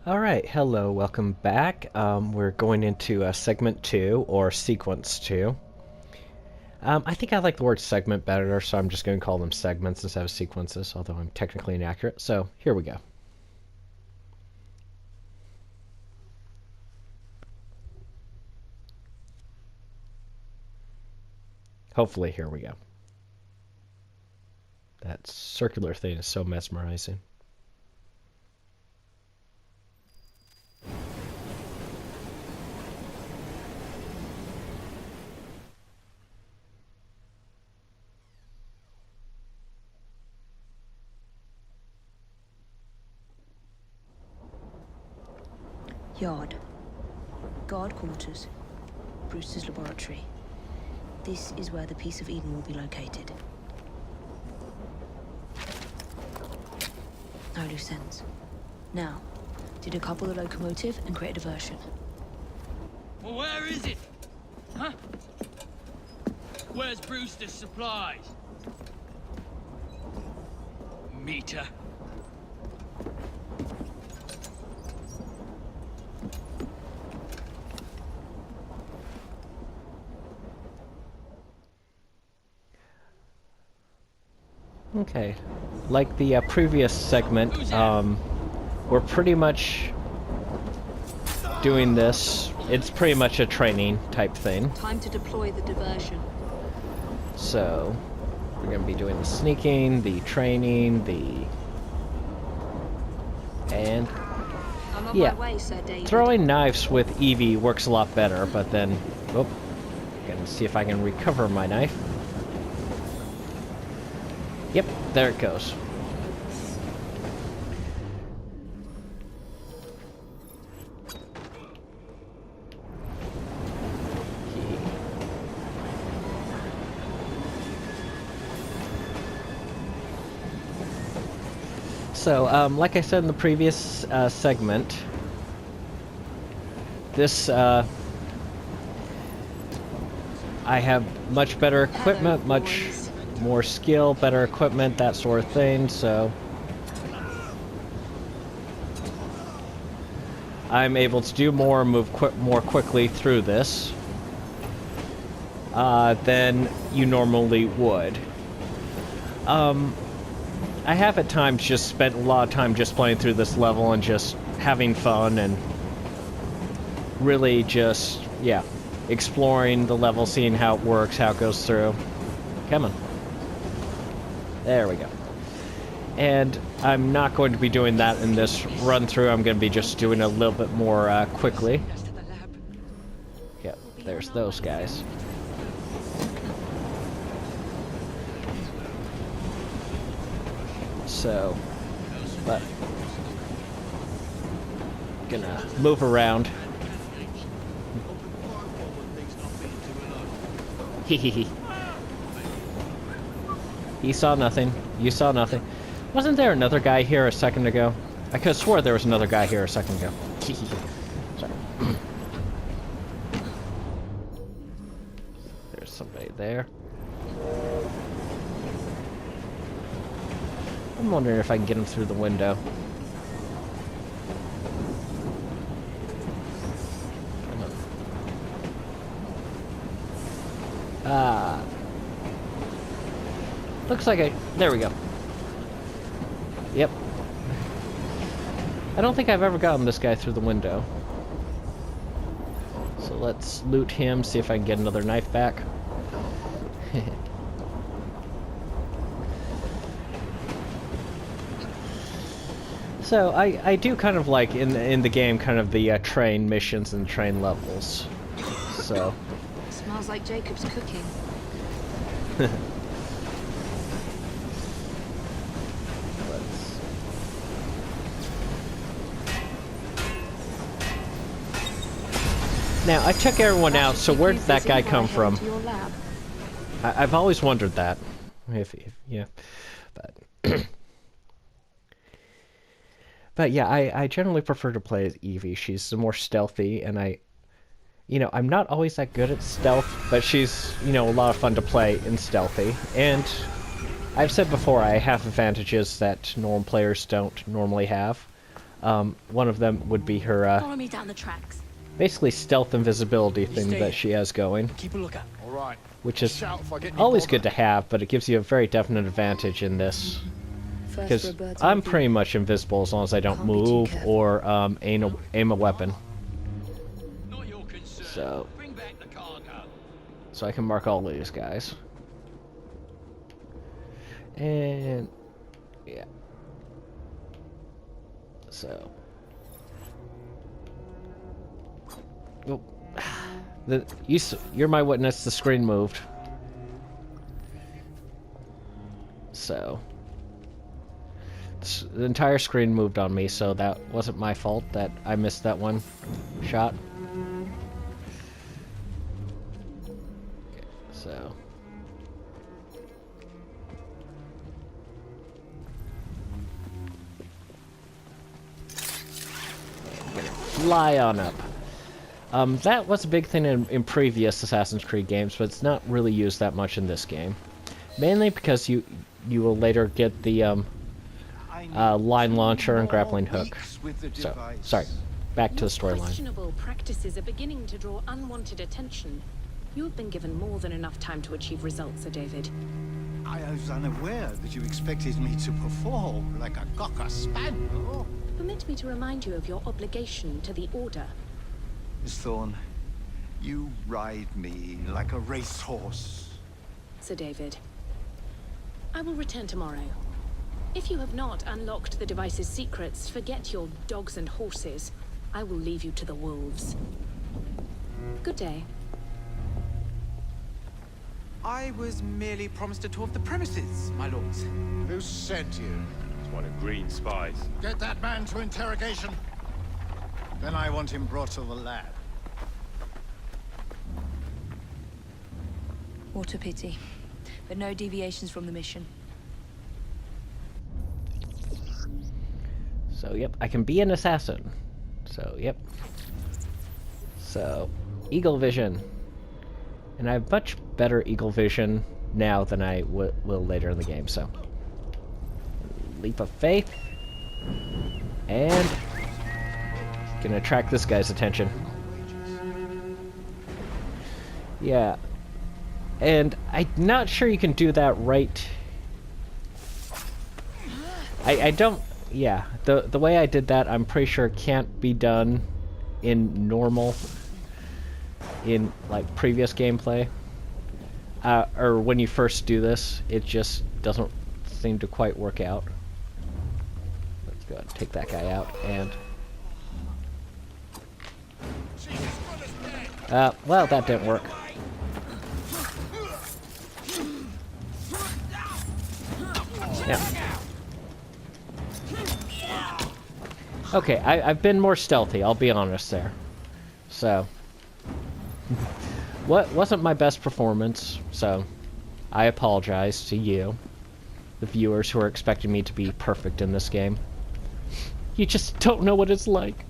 Alright, hello, welcome back. We're going into segment 2, or sequence 2. I think I like the word segment better, so I'm just going to call them segments instead of sequences, although I'm technically inaccurate. So, here we go. Hopefully, here we go. That circular thing is so mesmerizing. Yard. Guard quarters. Brewster's laboratory. This is where the piece of Eden will be located. No loose ends. Now, to decouple the locomotive and create a diversion. Well, where is it? Huh? Where's Brewster's supplies? Meter. Okay. Like the previous segment, we're pretty much doing this. It's pretty much a training type thing. Time to deploy the diversion. So, we're going to be doing the sneaking, the training, and I'm on yeah, my way, Sir David. throwing knives with Evie works a lot better, but then, oh, gonna see if I can recover my knife. Yep, there it goes. So, like I said in the previous segment, this, I have much better equipment, much more skill, better equipment, that sort of thing, so I'm able to do more, move more quickly through this than you normally would. I have at times just spent a lot of time just playing through this level and just having fun and really just, yeah, exploring the level, seeing how it works, how it goes through. Come on. There we go. And I'm not going to be doing that in this run through. I'm going to be just doing a little bit more quickly. Yep, there's those guys. So, but gonna move around. Hehehe. He saw nothing. You saw nothing. Wasn't there another guy here a second ago? I could have swore there was another guy here a second ago. Sorry. There's somebody there. I'm wondering if I can get him through the window. Looks like there we go. Yep. I don't think I've ever gotten this guy through the window. So let's loot him, see if I can get another knife back. So I do kind of like in the game kind of the train missions and train levels. So Smells like Jacob's cooking. Now I took everyone out, so where did that guy come from? I've always wondered that. If yeah, but but yeah, I generally prefer to play as Evie. She's more stealthy, and I'm not always that good at stealth, but she's, a lot of fun to play in stealthy. And I've said before, I have advantages that normal players don't normally have. One of them would be her Follow me down the tracks. basically stealth invisibility thing that she has going, Keep a lookout. All right. which is Shout if I get any always bother. good to have, but it gives you a very definite advantage in this. First for Because a bird's I'm eye view. pretty much invisible as long as I don't Can't be too move careful. or aim a weapon. Not your concern. So- Bring back the cargo. So I can mark all these guys. And yeah. So oh. You're my witness, the screen moved. So the entire screen moved on me, so that wasn't my fault that I missed that one shot. Okay, so fly on up. That was a big thing in previous Assassin's Creed games, but it's not really used that much in this game. Mainly because you will later get the line launcher and grappling hook. So, sorry. Back to the storyline. Questionable practices are beginning to draw unwanted attention. You have been given more than enough time to achieve results, Sir David. I was unaware that you expected me to perform like a cocker spaniel. Permit me to remind you of your obligation to the Order. Miss Thorne, you ride me like a racehorse. Sir David. I will return tomorrow. If you have not unlocked the device's secrets, forget your dogs and horses. I will leave you to the wolves. Good day. I was merely promised a tour of the premises, my lords. Who sent you? It's one of Green's spies. Get that man to interrogation. Then I want him brought to the lab. What a pity. But no deviations from the mission. So, yep, I can be an assassin. So, yep. So, Eagle Vision. And I have much better Eagle Vision now than I will later in the game, so. Leap of faith. And gonna attract this guy's attention. Yeah. And I'm not sure you can do that right. I don't... Yeah, the way I did that, I'm pretty sure can't be done in normal, in, like, previous gameplay. Or when you first do this, it just doesn't seem to quite work out. Let's go ahead and take that guy out, and... well, that didn't work. Yeah. Okay, I've been more stealthy, I'll be honest there. So... what wasn't my best performance, so... I apologize to you, the viewers who are expecting me to be perfect in this game. You just don't know what it's like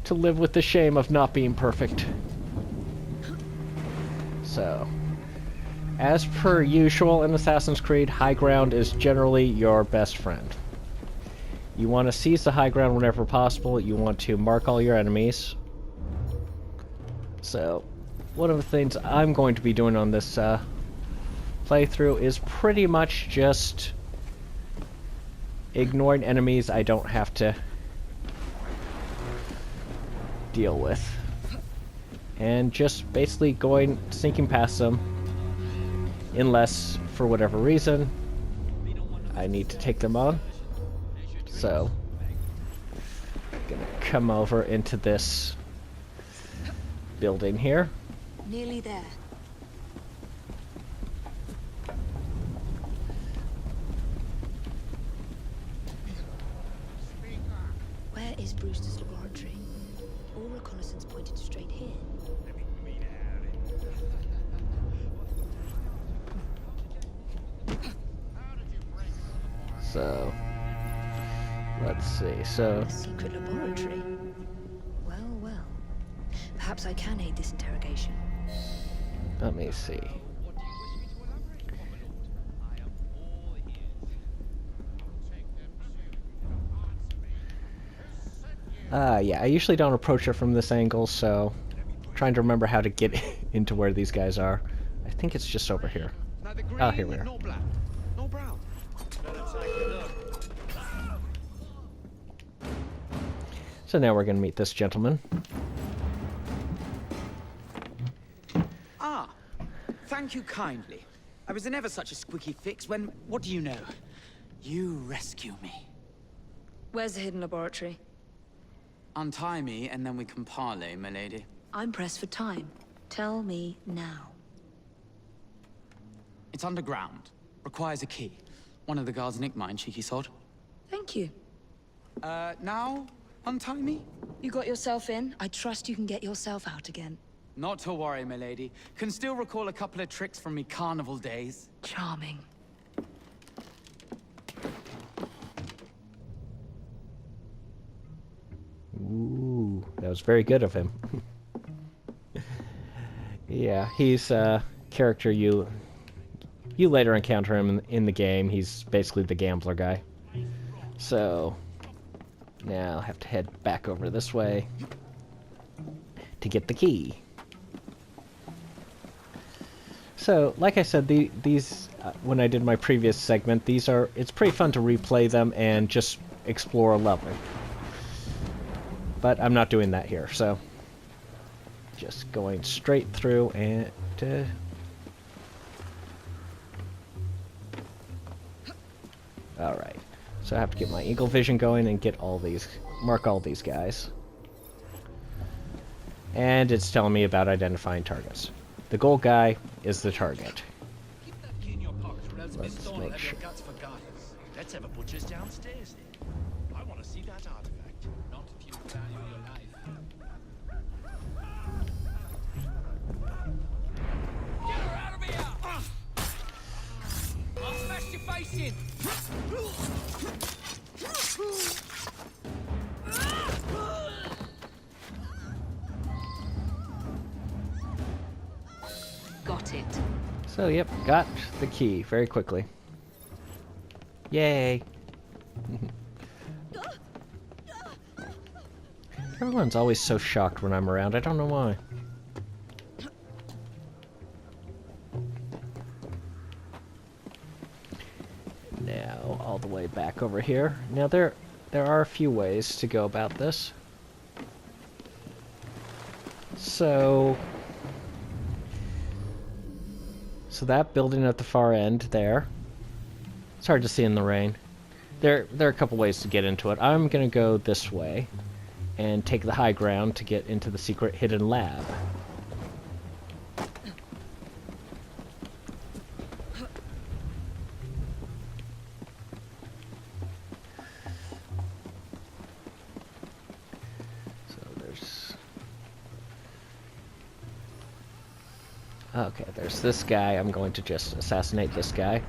to live with the shame of not being perfect. So... as per usual in Assassin's Creed, high ground is generally your best friend. You want to seize the high ground whenever possible. You want to mark all your enemies. So, one of the things I'm going to be doing on this playthrough is pretty much just ignoring enemies I don't have to deal with. And just basically sneaking past them. Unless, for whatever reason, I need to take them on. So, gonna come over into this building here. Nearly there. Where is Brewster's laboratory? All reconnaissance pointed straight here. So, let's see. So, A secret laboratory. Well, well. Perhaps I can aid this interrogation. let me see. Yeah, I usually don't approach it from this angle, so trying to remember how to get into where these guys are. I think it's just over here. Neither green, Oh, here we are. nor black, nor brown. So now we're going to meet this gentleman. Ah, thank you kindly. I was in ever such a squeaky fix when, what do you know? You rescue me. Where's the hidden laboratory? Untie me, and then we can parley, my lady. I'm pressed for time. Tell me now. It's underground. Requires a key. One of the guards nicked mine, cheeky sod. Thank you. Now? Untie me? You got yourself in. I trust you can get yourself out again. Not to worry, my lady. Can still recall a couple of tricks from me carnival days. Charming. Ooh, that was very good of him. Yeah, he's a character you later encounter him in the game. He's basically the gambler guy. So now I'll have to head back over this way to get the key. So, like I said, these when I did my previous segment, it's pretty fun to replay them and just explore a level. But I'm not doing that here, so just going straight through and Alright, so I have to get my eagle vision going and mark all these guys. And it's telling me about identifying targets. The gold guy is the target. Keep that key in your pocket, or else Miss Let's Thorne will make have sure. your guts forgotten. Let's have a butcher's downstairs then. I want to see that artifact. Not if you value your life. Get her out of here! I'll smash your face in! Got it. So, yep, got the key very quickly. Yay! Everyone's always so shocked when I'm around. I don't know why. Now, all the way back over here. Now, there are a few ways to go about this. So that building at the far end there. It's hard to see in the rain. There are a couple ways to get into it. I'm gonna go this way and take the high ground to get into the secret hidden lab. Okay, there's this guy. I'm going to just assassinate this guy.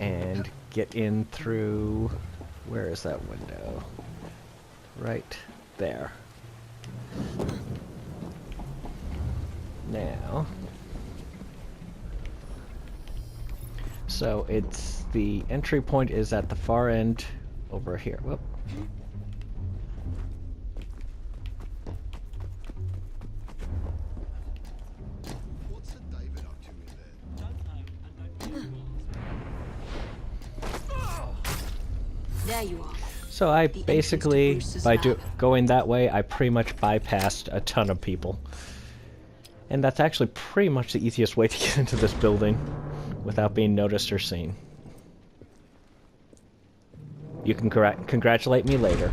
And get in through... Where is that window? Right there. Now... So it's the entry point is at the far end over here. Whoop. What's the David up to in there? There you are. So I The basically, entrance to by Bruce's going that way, I pretty much bypassed a ton of people. And that's actually pretty much the easiest way to get into this building without being noticed or seen. You can congratulate me later.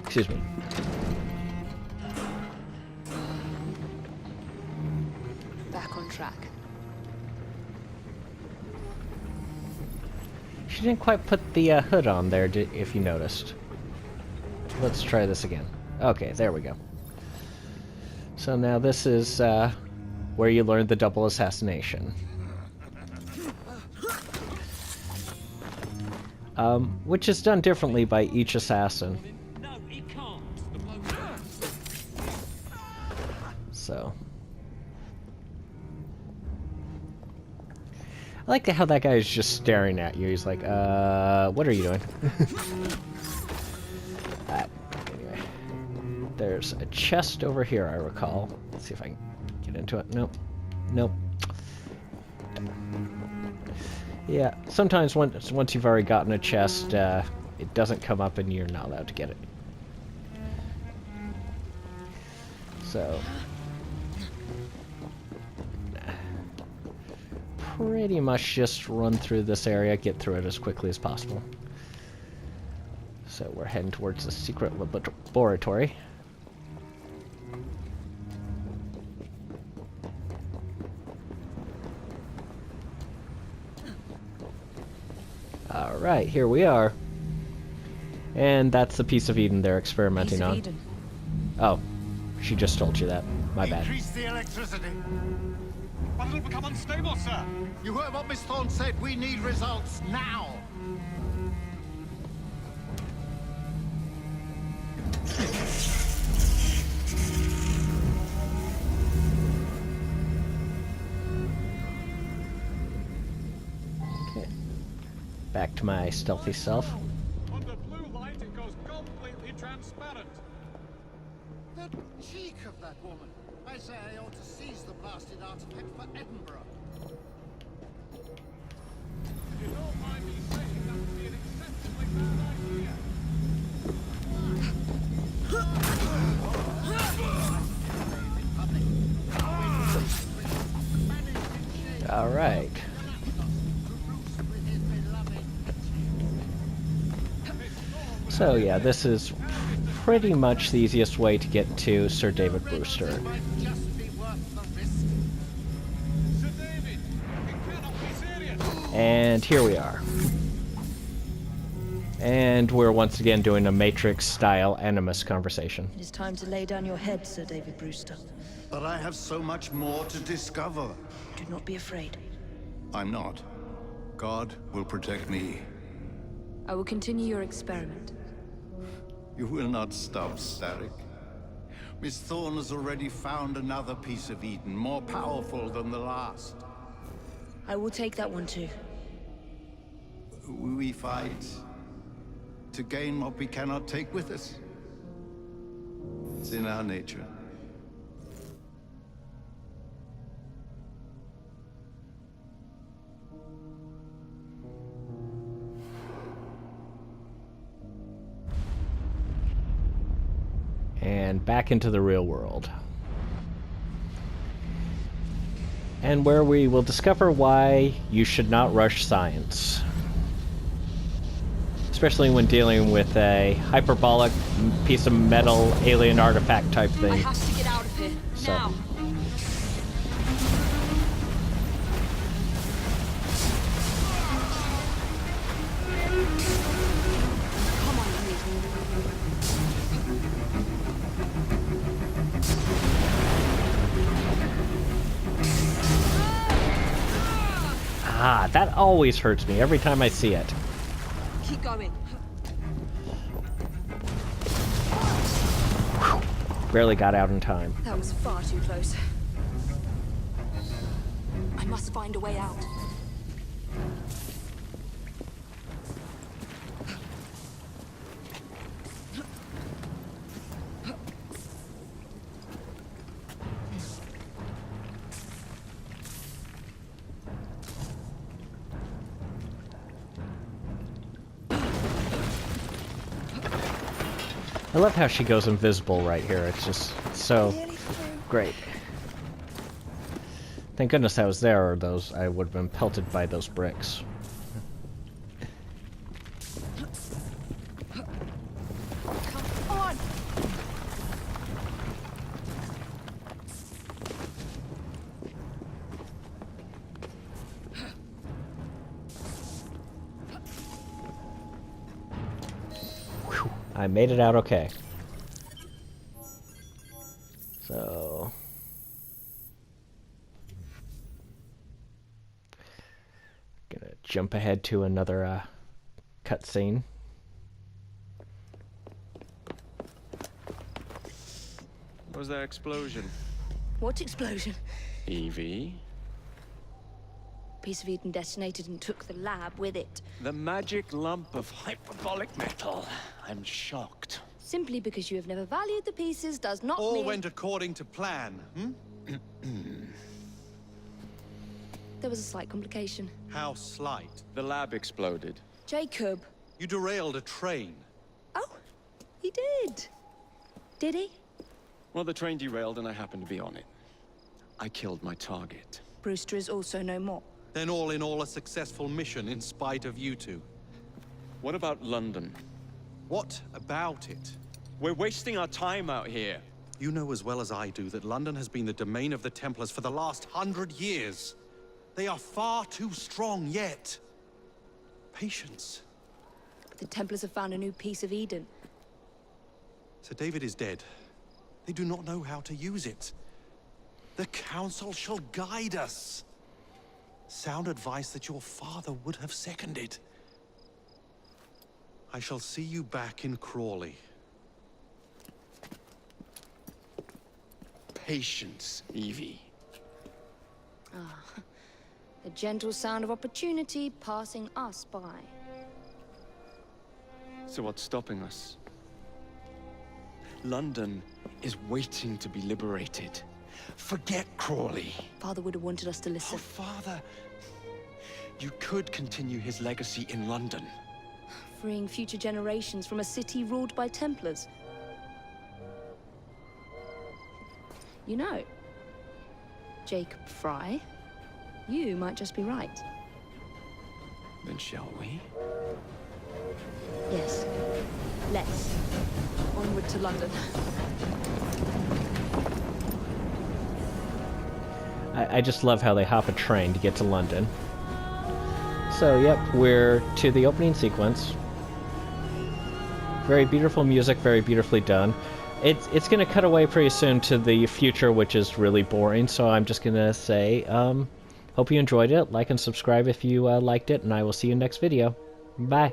Excuse me. Back on track. She didn't quite put the hood on there, if you noticed. Let's try this again. Okay, there we go. So now this is where you learn the double assassination. Which is done differently by each assassin. So... I like how that guy is just staring at you. He's like, what are you doing? Anyway. There's a chest over here, I recall. Let's see if I can get into it. Nope. Nope. Yeah, sometimes once you've already gotten a chest, it doesn't come up and you're not allowed to get it. So... pretty much just run through this area, get through it as quickly as possible. So we're heading towards the secret laboratory. Alright, here we are. And that's the piece of Eden they're experimenting on. Eden. Oh, she just told you that. My bad. Increase the electricity. But it'll become unstable, sir. You heard what Miss Thorne said. We need results now. Okay. Back to my stealthy self. Under blue light, it goes completely transparent. The cheek of that woman. I say I ought to seize the blasted artifact for Edinburgh. If you don't mind me saying, that would be an exceptionally bad idea. All right. So yeah, this is pretty much the easiest way to get to Sir David Brewster. And here we are. And we're once again doing a Matrix-style Animus conversation. It is time to lay down your head, Sir David Brewster. But I have so much more to discover. Do not be afraid. I'm not. God will protect me. I will continue your experiment. You will not stop, Starrick. Miss Thorne has already found another piece of Eden, more powerful than the last. I will take that one too. We fight to gain what we cannot take with us. It's in our nature. And back into the real world. And where we will discover why you should not rush science. Especially when dealing with a hyperbolic piece of metal alien artifact type thing. I have to get out of here, now. Come on, Ah, that always hurts me every time I see it. keep going. Barely got out in time. That was far too close. I must find a way out. I love how she goes invisible right here. It's just so great. Thank goodness I was there, or I would have been pelted by those bricks. Come on! I made it out okay. So... jump ahead to another cutscene. What was that explosion? What explosion? Evie? Piece of Eden detonated and took the lab with it. The magic lump of hyperbolic metal. I'm shocked. Simply because you have never valued the pieces does not All mean... went according to plan, hmm? There was a slight complication. How slight. The lab exploded. Jacob. You derailed a train. Oh, he did. Did he? Well, the train derailed and I happened to be on it. I killed my target. Brewster is also no more. Then all in all a successful mission in spite of you two. What about London? What about it? We're wasting our time out here. You know as well as I do that London has been the domain of the Templars for the last 100 years. They are far too strong yet. Patience. The Templars have found a new piece of Eden. Sir David is dead. They do not know how to use it. The Council shall guide us. Sound advice that your father would have seconded. I shall see you back in Crawley. Patience, Evie. The gentle sound of opportunity passing us by. So what's stopping us? London is waiting to be liberated. Forget Crawley. Father would have wanted us to Oh, listen. Father. You could continue his legacy in London. Freeing future generations from a city ruled by Templars. You know, Jacob Fry, you might just be right. Then shall we? Yes. Let's. Onward to London. I just love how they hop a train to get to London. So, yep, we're to the opening sequence. Very beautiful music, very beautifully done. It's going to cut away pretty soon to the future, which is really boring, so I'm just going to say, hope you enjoyed it. Like and subscribe if you liked it, and I will see you next video. Bye.